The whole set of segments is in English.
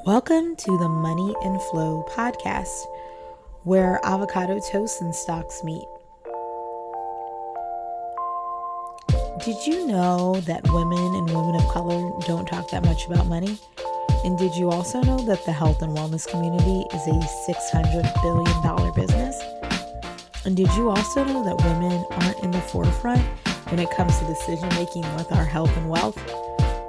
Welcome to the Money and Flow podcast, where avocado toast and stocks meet. Did you know that women and women of color don't talk that much about money? And did you also know that the health and wellness community is a $600 billion business? And did you also know that women aren't in the forefront when it comes to decision making with our health and wealth?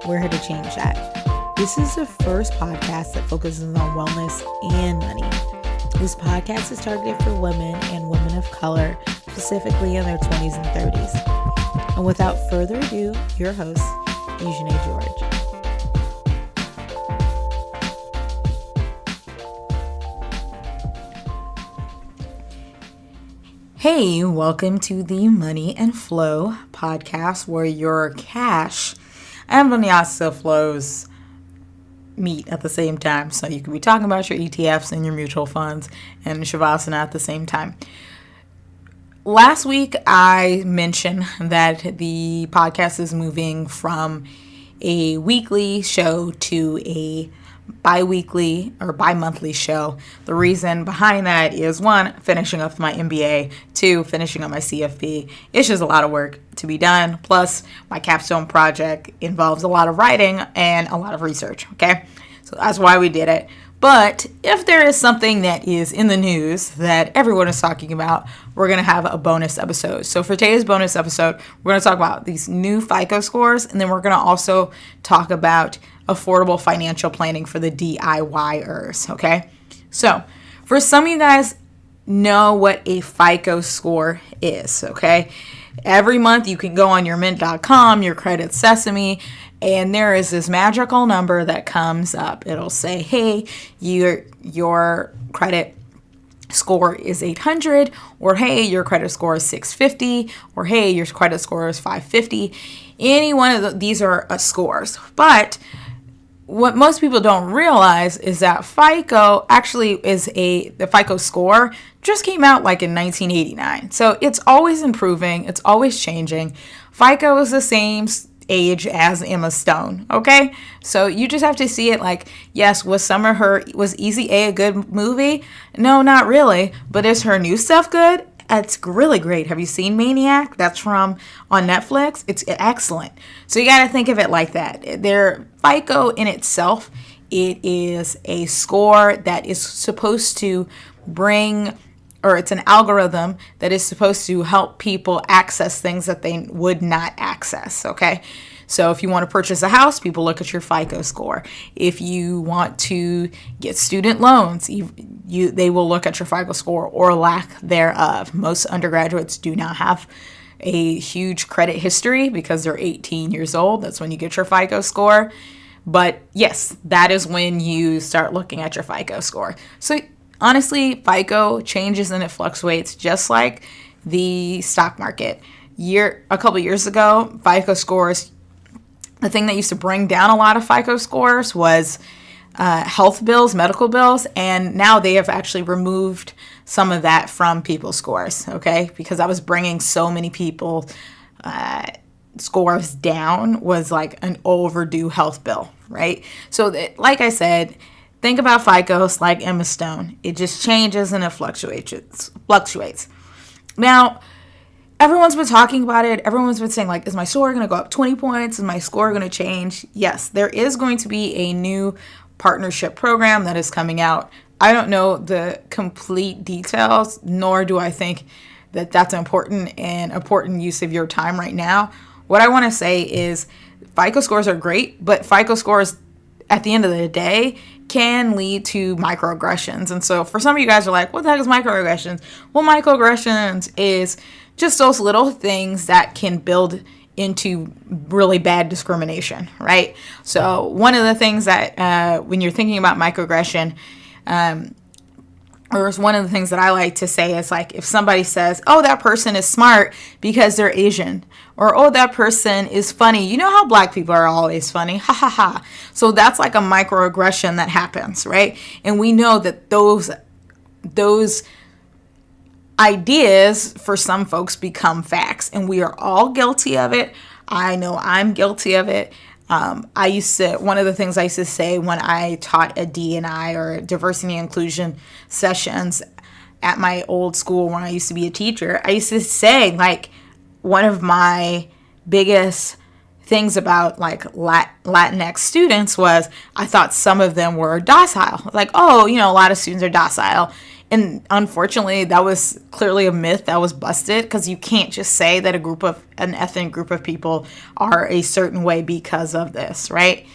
We're here to change that. This is the first podcast that focuses on wellness and money. This podcast is targeted for women and women of color, specifically in their 20s and 30s. And without further ado, your host, Eugenie George. Hey, welcome to the Money and Flow podcast, where your cash and vinyasa flows meet at the same time. So you could be talking about your ETFs and your mutual funds and Shavasana at the same time. Last week, I mentioned that the podcast is moving from a weekly show to a biweekly or bi-monthly show. The reason behind that is, one, finishing up my MBA, two, finishing up my CFP. It's just a lot of work to be done. Plus, my capstone project involves a lot of writing and a lot of research, okay? So that's why we did it. But if there is something that is in the news that everyone is talking about, we're going to have a bonus episode. So for today's bonus episode, we're going to talk about these new FICO scores, and then we're going to also talk about affordable financial planning for the DIYers, okay? So for some of you guys know what a FICO score is, okay? Every month you can go on your mint.com, your Credit Sesame, and there is this magical number that comes up. It'll say, hey, your credit score is 800, or hey, your credit score is 650, or hey, your credit score is 550. Any one of these are scores. But what most people don't realize is that FICO actually the FICO score just came out like in 1989. So it's always improving. It's always changing. FICO is the same age as Emma Stone, okay? So you just have to see it like, yes, was Easy A good movie? No, not really. But is her new stuff good? It's really great. Have you seen Maniac? That's on Netflix. It's excellent. So you got to think of it like that. FICO in itself, it is a score that is supposed to it's an algorithm that is supposed to help people access things that they would not access, okay? So if you want to purchase a house, people look at your FICO score. If you want to get student loans, they will look at your FICO score or lack thereof. Most undergraduates do not have a huge credit history because they're 18 years old. That's when you get your FICO score. But yes, that is when you start looking at your FICO score. So honestly, FICO changes and it fluctuates just like the stock market. A couple years ago, FICO scores, the thing that used to bring down a lot of FICO scores was health bills, medical bills, and now they have actually removed some of that from people's scores, okay? Because that was bringing so many people scores down, was like an overdue health bill, right? So like I said, think about FICOs like Emma Stone. It just changes and it fluctuates. Now, everyone's been talking about it. Everyone's been saying, like, is my score going to go up 20 points? Is my score going to change? Yes, there is going to be a new partnership program that is coming out. I don't know the complete details, nor do I think that that's an important use of your time right now. What I want to say is FICO scores are great, but FICO scores at the end of the day can lead to microaggressions. And so for some of you guys are like, what the heck is microaggressions? Well, microaggressions is just those little things that can build into really bad discrimination, right? So one of the things that when you're thinking about microaggression, or one of the things that I like to say is, like, if somebody says, oh, that person is smart because they're Asian, or oh, that person is funny. You know how black people are always funny, ha ha ha. So that's like a microaggression that happens, right? And we know that those ideas for some folks become facts, and we are all guilty of it. I know I'm guilty of it. One of the things I used to say when I taught a D&I or diversity and inclusion sessions at my old school when I used to be a teacher, I used to say, like, one of my biggest things about like Latinx students was I thought some of them were docile. Like, oh, a lot of students are docile. And unfortunately, that was clearly a myth that was busted, because you can't just say that an ethnic group of people are a certain way because of this, right?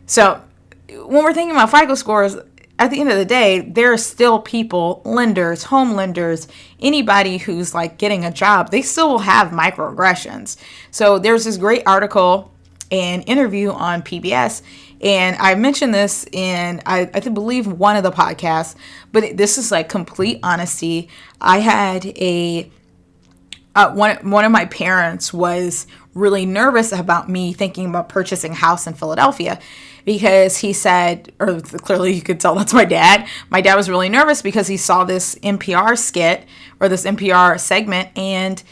So when we're thinking about FICO scores, at the end of the day, there are still people, lenders, home lenders, anybody who's like getting a job, they still will have microaggressions. So there's this great article and interview on PBS, and I mentioned this in, I believe, one of the podcasts, but this is like complete honesty. I had one of my parents was really nervous about me thinking about purchasing a house in Philadelphia, because he said, or clearly you could tell that's my dad. My dad was really nervous because he saw this NPR skit or this NPR segment, and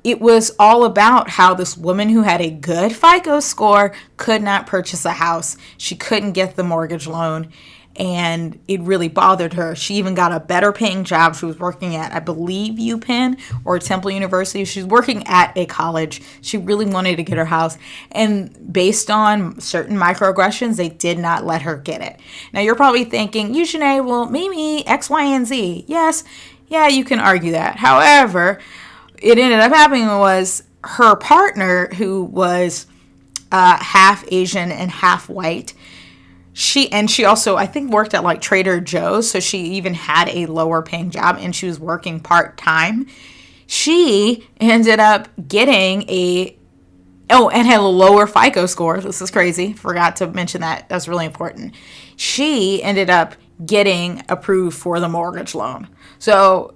it was all about how this woman who had a good FICO score could not purchase a house. She couldn't get the mortgage loan, and it really bothered her. She even got a better paying job. She was working at, I believe, UPenn or Temple University. She was working at a college. She really wanted to get her house. And based on certain microaggressions, they did not let her get it. Now, you're probably thinking, Shanae, well, maybe X, Y, and Z. Yes, yeah, you can argue that. However, it ended up happening was her partner, who was half Asian and half white, she also, I think, worked at like Trader Joe's, so she even had a lower paying job, and she was working part-time. She ended up getting and had a lower FICO score. This is crazy. Forgot to mention that. That's really important. She ended up getting approved for the mortgage loan. So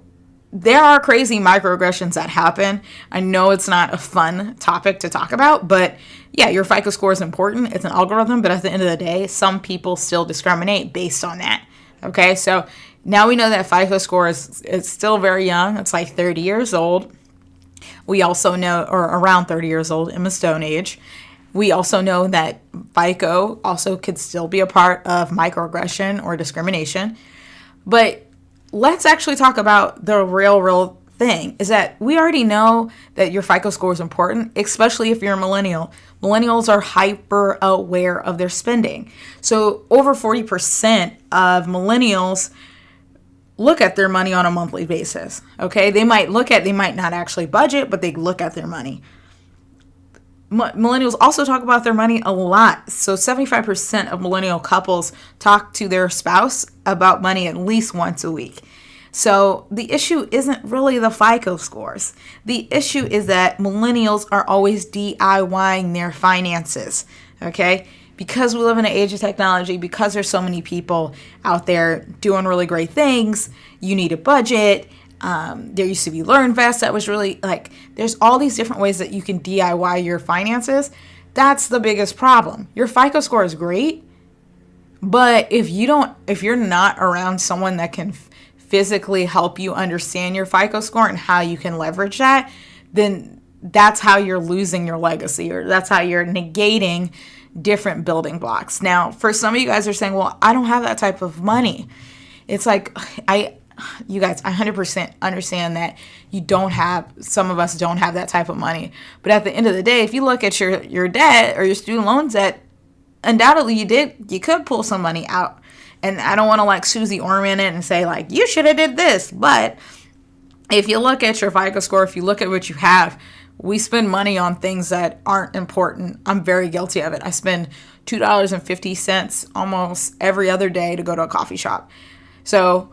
there are crazy microaggressions that happen. I know it's not a fun topic to talk about, but yeah, your FICO score is important. It's an algorithm, but at the end of the day, some people still discriminate based on that. Okay, so now we know that FICO score is still very young. It's like 30 years old. We also know, or around 30 years old in the Stone Age. We also know that FICO also could still be a part of microaggression or discrimination. But let's actually talk about the real thing, is that we already know that your FICO score is important, especially if you're a millennial. Millennials are hyper aware of their spending. So over 40% of millennials look at their money on a monthly basis. Okay, they might not actually budget, but they look at their money. Millennials also talk about their money a lot. So 75% of millennial couples talk to their spouse about money at least once a week. So the issue isn't really the FICO scores. The issue is that millennials are always DIYing their finances, okay? Because we live in an age of technology, because there's so many people out there doing really great things, you need a budget. There used to be LearnVest that was really like, there's all these different ways that you can DIY your finances. That's the biggest problem. Your FICO score is great, but if you're not around someone that can physically help you understand your FICO score and how you can leverage that, then that's how you're losing your legacy, or that's how you're negating different building blocks. Now, for some of you guys are saying, well, I don't have that type of money. It's like, you guys, I 100% understand that some of us don't have that type of money. But at the end of the day, if you look at your debt or your student loan debt, undoubtedly you could pull some money out. And I don't want to like Susie Orman it and say like, you should have did this. But if you look at your FICO score, if you look at what you have, we spend money on things that aren't important. I'm very guilty of it. I spend $2.50 almost every other day to go to a coffee shop. So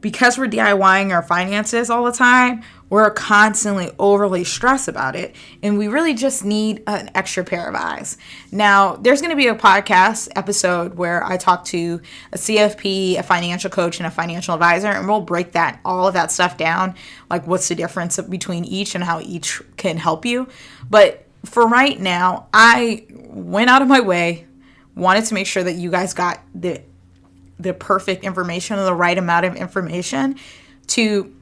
because we're DIYing our finances all the time, we're constantly overly stressed about it, and we really just need an extra pair of eyes. Now, there's going to be a podcast episode where I talk to a CFP, a financial coach, and a financial advisor, and we'll break all of that stuff down, like what's the difference between each and how each can help you. But for right now, I went out of my way, wanted to make sure that you guys got the perfect information or the right amount of information to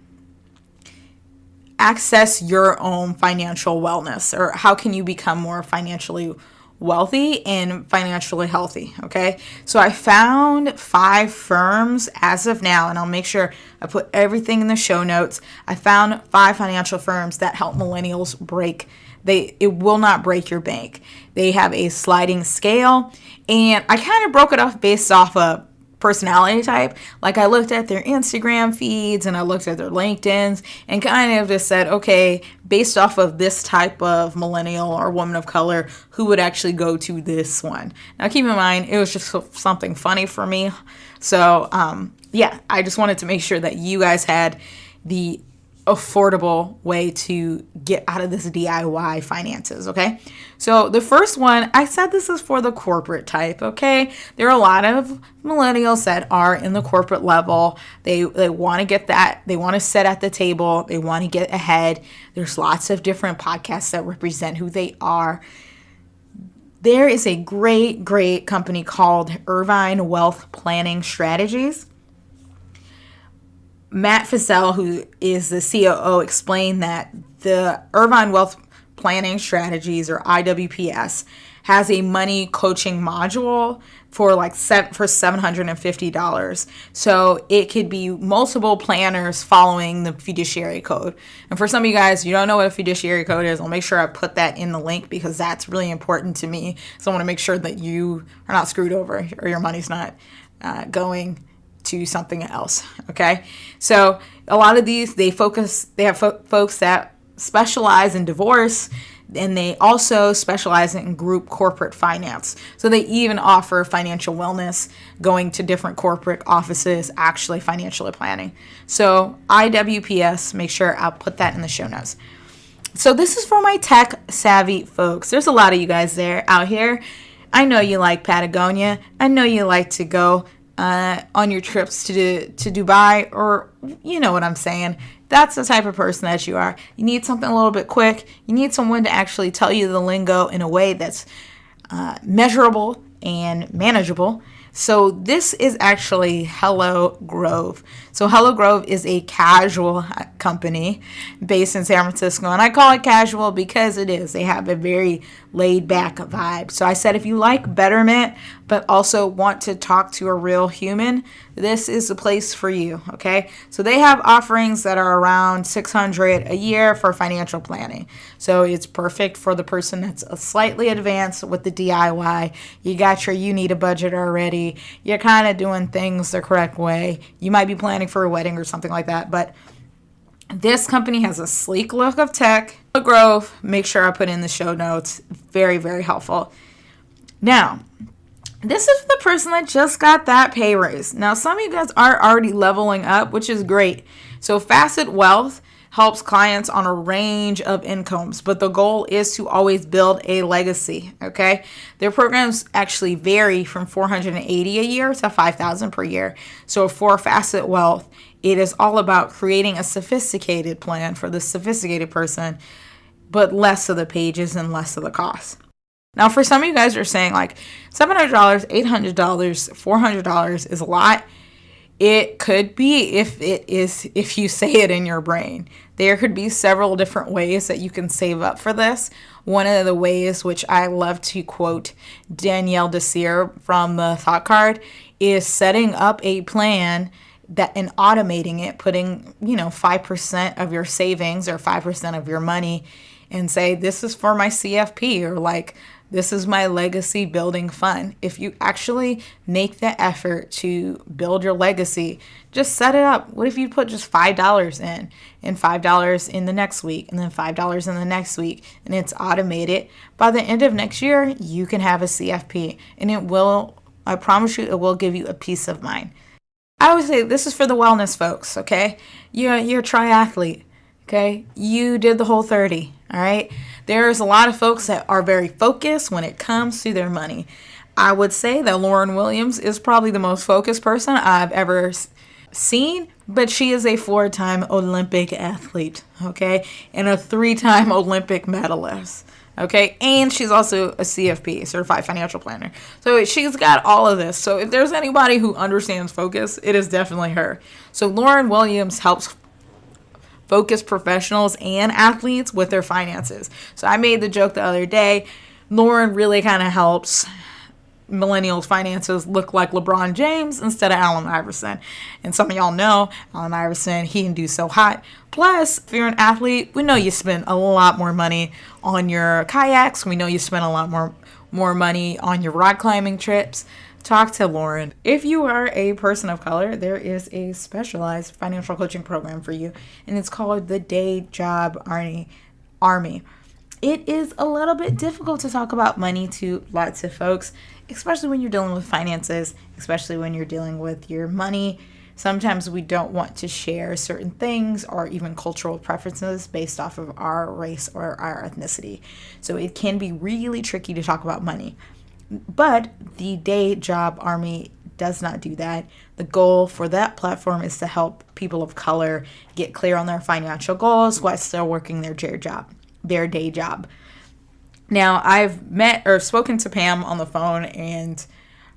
access your own financial wellness, or how can you become more financially wealthy and financially healthy. Okay, so I found 5 firms as of now, and I'll make sure I put everything in the show notes. I found 5 financial firms that help millennials it will not break your bank. They have a sliding scale, and I kind of broke it off based off of personality type. Like, I looked at their Instagram feeds and I looked at their LinkedIn's and kind of just said, okay, based off of this type of millennial or woman of color, who would actually go to this one? Now, keep in mind, it was just something funny for me. So, I just wanted to make sure that you guys had the affordable way to get out of this DIY finances, okay? So the first one, I said this is for the corporate type, okay? There are a lot of millennials that are in the corporate level. They want to get that. They want to sit at the table. They want to get ahead. There's lots of different podcasts that represent who they are. There is a great, great company called Irvine Wealth Planning Strategies. Matt Facet, who is the COO, explained that the Irvine Wealth Planning Strategies, or IWPS, has a money coaching module for $750. So it could be multiple planners following the fiduciary code. And for some of you guys, you don't know what a fiduciary code is, I'll make sure I put that in the link because that's really important to me. So I want to make sure that you are not screwed over or your money's not going to something else. Okay, so a lot of these they have folks that specialize in divorce, and they also specialize in group corporate finance. So they even offer financial wellness, going to different corporate offices, actually financially planning. So IWPS, make sure I'll put that in the show notes. So this is for my tech savvy folks. There's a lot of you guys out here. I know you like Patagonia. I know you like to go on your trips to Dubai, or you know what I'm saying. That's the type of person that you are. You need something a little bit quick. You need someone to actually tell you the lingo in a way that's measurable and manageable. So this is actually Hello Grove. So Hello Grove is a casual company based in San Francisco, and I call it casual because it is. They have a very laid back vibe. So I said, if you like betterment but also want to talk to a real human, this is the place for you, okay? So they have offerings that are around $600 a year for financial planning. So it's perfect for the person that's slightly advanced with the DIY. You need a budget already. You're kind of doing things the correct way. You might be planning for a wedding or something like that, but this company has a sleek look of tech. Grove, make sure I put in the show notes. Very, very helpful. Now, this is the person that just got that pay raise. Now, some of you guys are already leveling up, which is great. So Facet Wealth helps clients on a range of incomes, but the goal is to always build a legacy, okay? Their programs actually vary from $480 a year to $5,000 per year. So for Facet Wealth, it is all about creating a sophisticated plan for the sophisticated person, but less of the pages and less of the cost. Now, for some of you guys are saying like $700, $800, $400 is a lot. It could be if you say it in your brain. There could be several different ways that you can save up for this. One of the ways, which I love to quote Danielle Desir from the Thought Card, is setting up a plan and automating it, putting 5% of your savings or 5% of your money, and say, this is for my CFP, or like, this is my legacy building fund. If you actually make the effort to build your legacy, just set it up. What if you put just $5 in, and $5 in the next week, and then $5 in the next week, and it's automated? By the end of next year, you can have a CFP, and I promise you, it will give you a peace of mind. I would say this is for the wellness folks, okay? You're a triathlete, okay? You did the whole 30, all right? There's a lot of folks that are very focused when it comes to their money. I would say that Lauren Williams is probably the most focused person I've ever seen, but she is a 4-time Olympic athlete, okay? And a 3-time Olympic medalist. Okay, and she's also a CFP, Certified Financial Planner. So she's got all of this. So if there's anybody who understands focus, it is definitely her. So Lauren Williams helps focus professionals and athletes with their finances. So I made the joke the other day, Lauren really kind of helps Millennial Finances look like LeBron James instead of Allen Iverson. And some of y'all know Allen Iverson, he can do so hot. Plus, if you're an athlete, we know you spend a lot more money on your kayaks. We know you spend a lot more money on your rock climbing trips. Talk to Lauren. If you are a person of color, there is a specialized financial coaching program for you, and it's called the Day Job Army. It is a little bit difficult to talk about money to lots of folks, especially when you're dealing with finances, especially when you're dealing with your money. Sometimes we don't want to share certain things or even cultural preferences based off of our race or our ethnicity. So it can be really tricky to talk about money. But the Day Job Army does not do that. The goal for that platform is to help people of color get clear on their financial goals while still working their day job. Now, I've met or spoken to Pam on the phone, and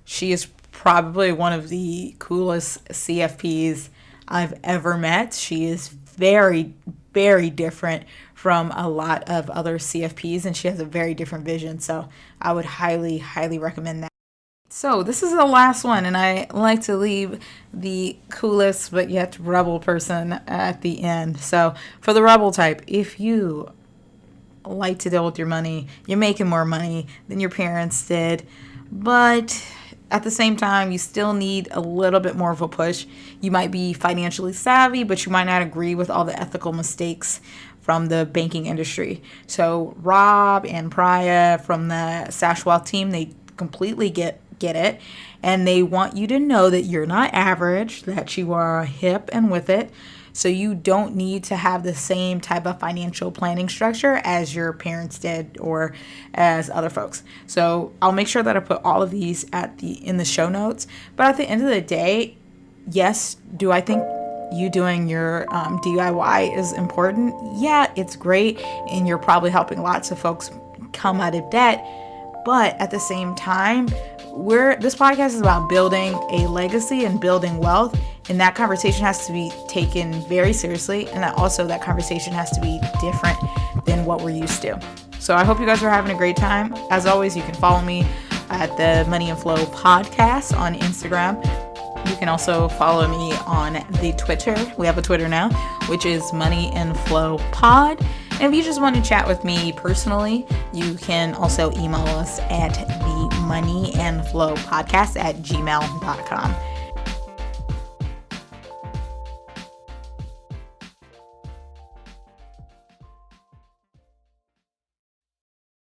she is probably one of the coolest CFPs I've ever met. She is very, very different from a lot of other CFPs, and she has a very different vision. So I would highly, highly recommend that. So this is the last one, and I like to leave the coolest but yet rebel person at the end. So for the rebel type, if you like to deal with your money, you're making more money than your parents did, but at the same time, you still need a little bit more of a push. You might be financially savvy, but you might not agree with all the ethical mistakes from the banking industry. So Rob and Priya from the Facet Wealth team, they completely get it, and they want you to know that you're not average, that you are hip and with it. So you don't need to have the same type of financial planning structure as your parents did or as other folks. So I'll make sure that I put all of these in the show notes. But at the end of the day, yes, do I think you doing your DIY is important? Yeah, it's great, and you're probably helping lots of folks come out of debt. But at the same time, this podcast is about building a legacy and building wealth, and that conversation has to be taken very seriously, and that conversation has to be different than what we're used to. So I hope you guys are having a great time. As always, you can follow me at the Money and Flow podcast on Instagram. You can also follow me on the Twitter. We have a Twitter now, which is Money and Flow Pod. And if you just want to chat with me personally, you can also email us at the moneyandflowpodcast@gmail.com.